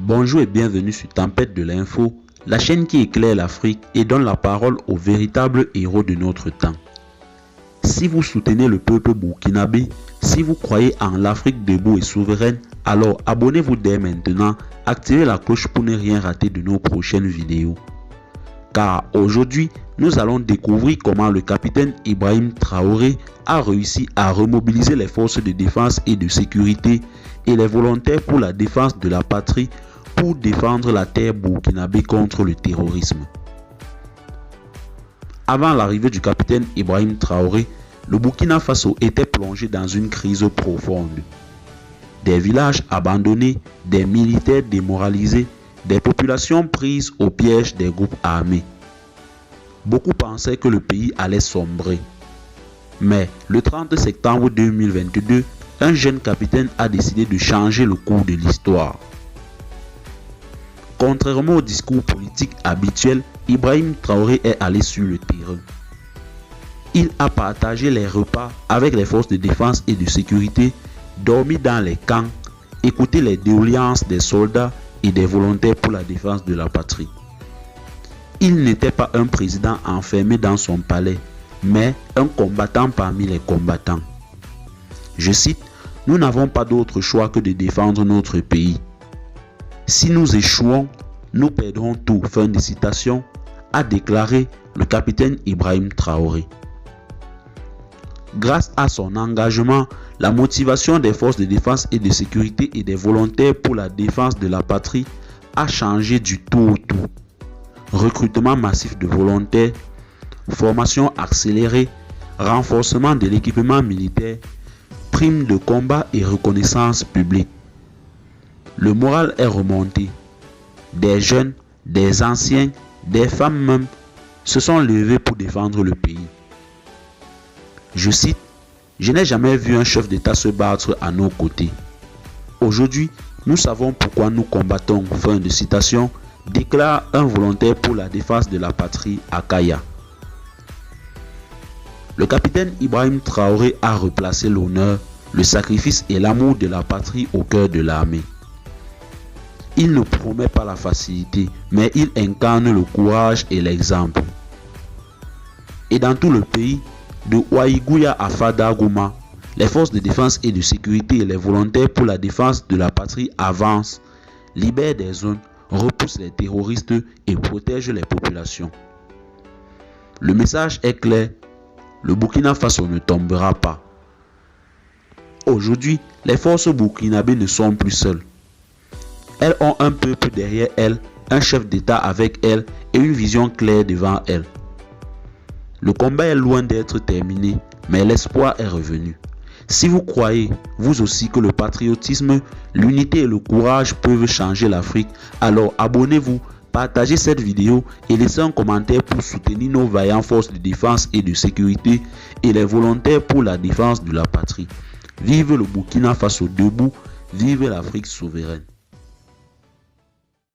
Bonjour et bienvenue sur Tempête de l'info, la chaîne qui éclaire l'Afrique et donne la parole aux véritables héros de notre temps. Si vous soutenez le peuple burkinabé, si vous croyez en l'Afrique debout et souveraine, alors abonnez-vous dès maintenant, activez la cloche pour ne rien rater de nos prochaines vidéos. Car aujourd'hui, nous allons découvrir comment le capitaine Ibrahim Traoré a réussi à remobiliser les forces de défense et de sécurité et les volontaires pour la défense de la patrie pour défendre la terre burkinabé contre le terrorisme. Avant l'arrivée du capitaine Ibrahim Traoré, le Burkina Faso était plongé dans une crise profonde. Des villages abandonnés, des militaires démoralisés, des populations prises au piège des groupes armés. Beaucoup pensaient que le pays allait sombrer. Mais le 30 septembre 2022, un jeune capitaine a décidé de changer le cours de l'histoire. Contrairement au discours politique habituel, Ibrahim Traoré est allé sur le terrain. Il a partagé les repas avec les forces de défense et de sécurité, dormi dans les camps, écouté les doléances des soldats et des volontaires pour la défense de la patrie. Il n'était pas un président enfermé dans son palais, mais un combattant parmi les combattants. Je cite, « Nous n'avons pas d'autre choix que de défendre notre pays. Si nous échouons, nous perdrons tout. » Fin de citation, a déclaré le capitaine Ibrahim Traoré. Grâce à son engagement, la motivation des forces de défense et de sécurité et des volontaires pour la défense de la patrie a changé du tout au tout. Recrutement massif de volontaires, formation accélérée, renforcement de l'équipement militaire, primes de combat et reconnaissance publique. Le moral est remonté. Des jeunes, des anciens, des femmes même se sont levés pour défendre le pays. Je cite, « Je n'ai jamais vu un chef d'État se battre à nos côtés. Aujourd'hui, nous savons pourquoi nous combattons. » Fin de citation, déclare un volontaire pour la défense de la patrie à Kaya. Le capitaine Ibrahim Traoré a replacé l'honneur, le sacrifice et l'amour de la patrie au cœur de l'armée. Il ne promet pas la facilité, mais il incarne le courage et l'exemple. Et dans tout le pays, de Ouaïgouya à Fadagouma, les forces de défense et de sécurité et les volontaires pour la défense de la patrie avancent, libèrent des zones, repoussent les terroristes et protègent les populations. Le message est clair, le Burkina Faso ne tombera pas. Aujourd'hui, les forces burkinabées ne sont plus seules. Elles ont un peuple derrière elles, un chef d'État avec elles et une vision claire devant elles. Le combat est loin d'être terminé, mais l'espoir est revenu. Si vous croyez, vous aussi, que le patriotisme, l'unité et le courage peuvent changer l'Afrique, alors abonnez-vous, partagez cette vidéo et laissez un commentaire pour soutenir nos vaillantes forces de défense et de sécurité et les volontaires pour la défense de la patrie. Vive le Burkina Faso debout, vive l'Afrique souveraine.